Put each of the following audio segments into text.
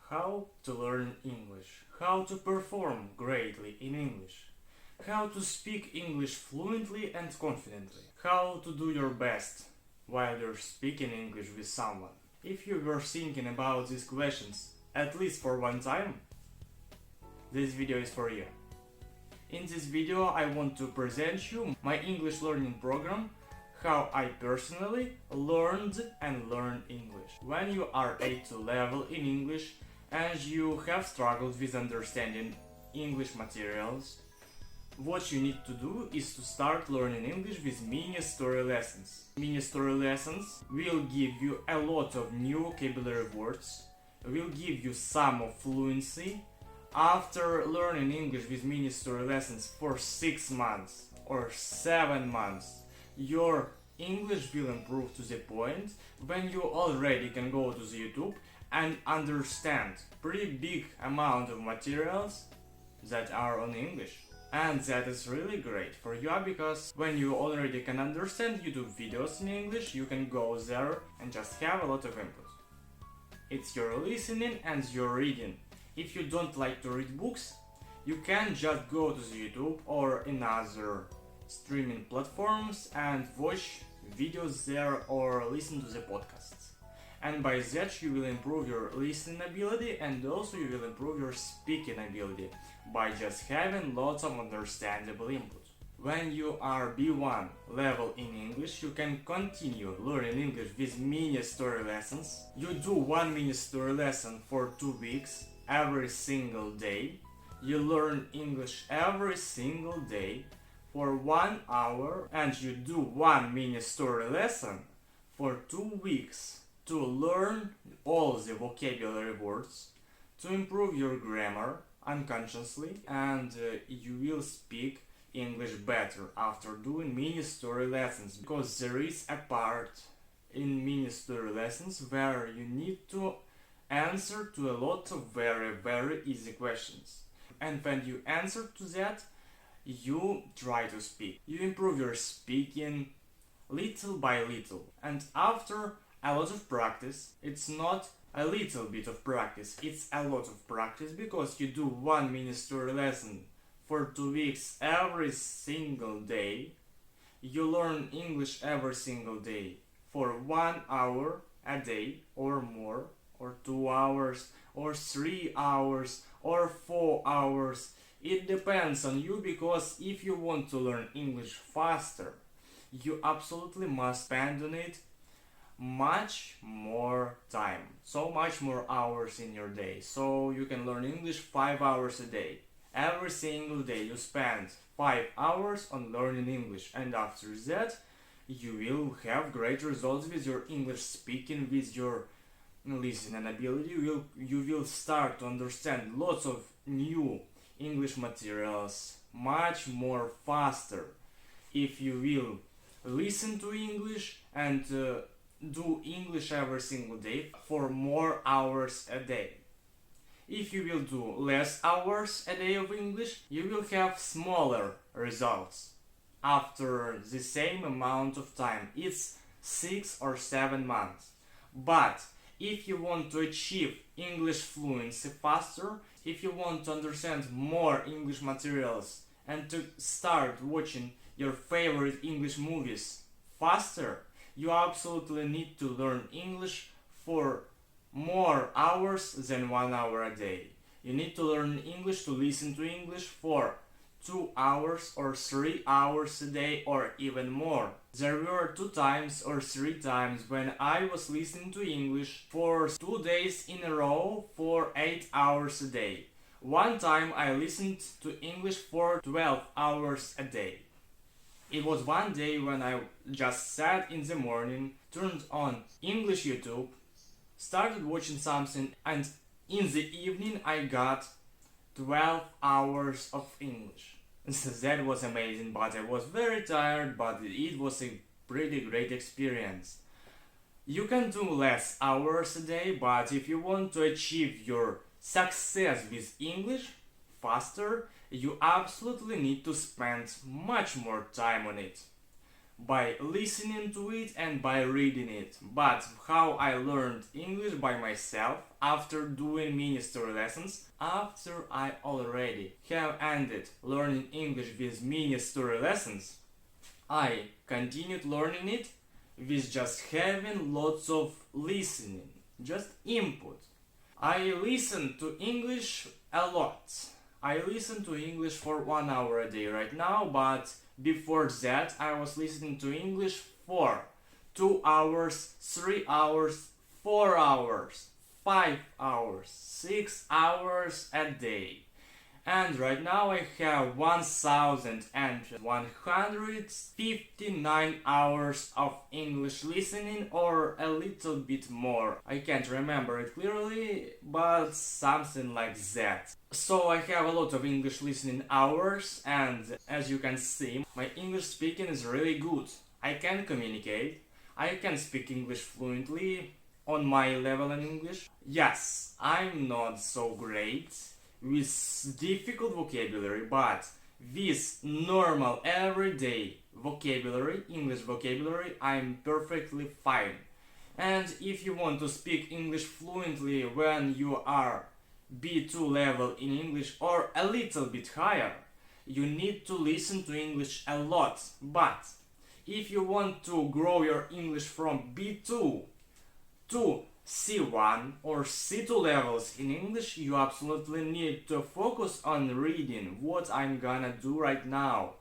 How to learn English, how to perform greatly in English, how to speak English fluently and confidently, how to do your best while you're speaking English with someone. If you were thinking about these questions at least for one time, this video is for you. In this video I want to present you my English learning program, how I personally learned and learn English. When you are A2 level in English and you have struggled with understanding English materials, what you need to do is to start learning English with mini story lessons. Mini story lessons will give you a lot of new vocabulary words, will give you some of fluency. After learning English with mini story lessons for 6 months or 7 months, your English will improve to the point when you already can go to the YouTube and understand pretty big amount of materials that are on English. And that is really great for you because when you already can understand YouTube videos in English, you can go there and just have a lot of input. It's your listening and your reading. If you don't like to read books, you can just go to the YouTube or in other streaming platforms and watch videos there or listen to the podcasts. And by that you will improve your listening ability and also you will improve your speaking ability by just having lots of understandable input. When you are B1 level in English, you can continue learning English with mini story lessons. You do one mini story lesson for 2 weeks every single day. You learn English every single day for 1 hour and you do one mini story lesson for 2 weeks to learn all the vocabulary words, to improve your grammar unconsciously, and you will speak English better after doing mini story lessons, because there is a part in mini story lessons where you need to answer to a lot of very easy questions. And when you answer to that, you try to speak. You improve your speaking little by little. And after a lot of practice, it's not a little bit of practice, it's a lot of practice, because you do one mini story lesson for 2 weeks every single day. You learn English every single day for 1 hour a day or more, or 2 hours, or 3 hours, or 4 hours. It depends on you, because if you want to learn English faster, you absolutely must spend on it much more time, so much more hours in your day. So you can learn English 5 hours a day. Every single day you spend 5 hours on learning English, and after that you will have great results with your English speaking, with your listening ability. You will start to understand lots of new English materials much more faster if you will listen to English and do English every single day for more hours a day. If you will do less hours a day of English, you will have smaller results after the same amount of time. It's 6 or 7 months. But if you want to achieve English fluency faster, if you want to understand more English materials and to start watching your favorite English movies faster, you absolutely need to learn English for more hours than 1 hour a day. You need to learn English, to listen to English for 2 hours or 3 hours a day, or even more. There were 2 times or 3 times when I was listening to English for 2 days in a row for 8 hours a day. One time I listened to English for 12 hours a day. It was one day when I just sat in the morning, turned on English YouTube, started watching something, and in the evening I got 12 hours of English. That was amazing, but I was very tired, but it was a pretty great experience. You can do less hours a day, but if you want to achieve your success with English faster, you absolutely need to spend much more time on it. by listening to it and by reading it. But how I learned English by myself after doing mini story lessons, after I already have ended learning English with mini story lessons, I continued learning it with just having lots of listening, just input. I listen to English a lot. I listen to English for 1 hour a day right now, but before that I was listening to English for 2 hours, 3 hours, 4 hours, 5 hours, 6 hours a day. And right now I have 1159 hours of English listening, or a little bit more. I can't remember it clearly, but something like that. So I have a lot of English listening hours, and as you can see, my English speaking is really good. I can communicate, I can speak English fluently on my level in English. Yes, I'm not so great with difficult vocabulary, but with normal everyday vocabulary, English vocabulary, I'm perfectly fine. And if you want to speak English fluently when you are B2 level in English or a little bit higher, you need to listen to English a lot. But if you want to grow your English from B2 to C1 or C2 levels in English, you absolutely need to focus on reading, what I'm gonna do right now.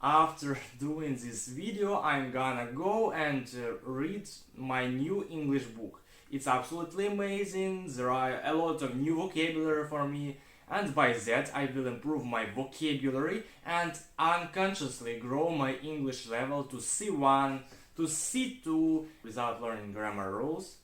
After doing this video, I'm gonna go and read my new English book. It's absolutely amazing, there are a lot of new vocabulary for me, and by that I will improve my vocabulary and unconsciously grow my English level to C1, to C2 without learning grammar rules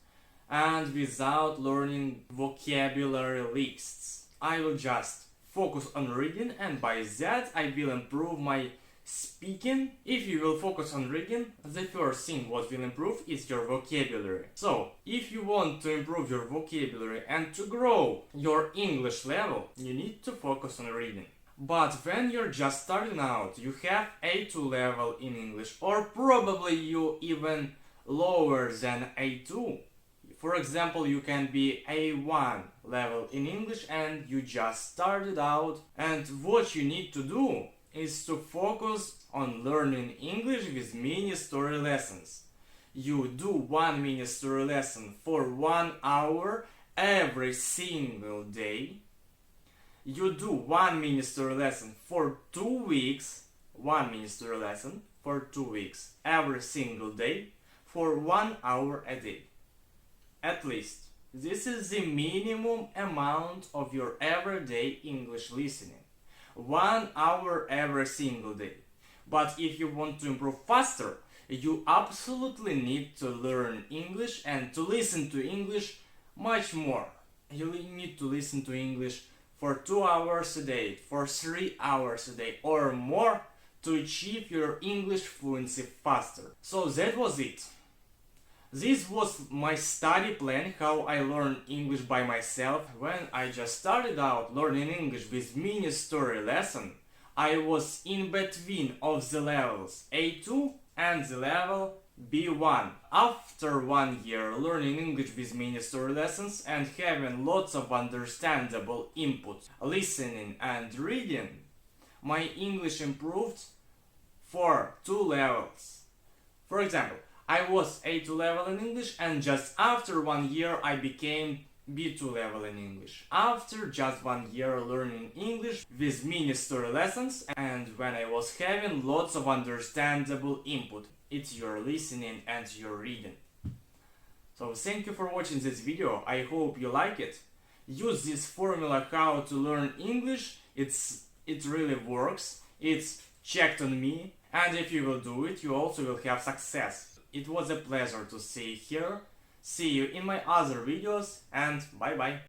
and without learning vocabulary lists. I will just focus on reading, and by that I will improve my speaking. If you will focus on reading, the first thing what will improve is your vocabulary. So, if you want to improve your vocabulary and to grow your English level, you need to focus on reading. But when you're just starting out, you have A2 level in English, or probably you even lower than A2. For example, you can be A1 level in English and you just started out, and what you need to do is to focus on learning English with mini story lessons. You do one mini story lesson for 1 hour every single day. You do one mini story lesson for 2 weeks, one mini story lesson for 2 weeks every single day for 1 hour a day. At least. This is the minimum amount of your everyday English listening. 1 hour every single day. But if you want to improve faster, you absolutely need to learn English and to listen to English much more. You need to listen to English for 2 hours a day, for 3 hours a day or more to achieve your English fluency faster. So that was it. This was my study plan, how I learned English by myself. When I just started out learning English with mini story lesson, I was in between of the levels A2 and the level B1. After 1 year learning English with mini story lessons and having lots of understandable input, listening and reading, my English improved for 2 levels. For example, I was A2 level in English, and just after 1 year I became B2 level in English. After just 1 year learning English with mini story lessons and when I was having lots of understandable input. It's your listening and your reading. So thank you for watching this video. I hope you like it. Use this formula how to learn English. It really works. It's checked on me. And if you will do it, you also will have success. It was a pleasure to see you here. See you in my other videos, and bye bye.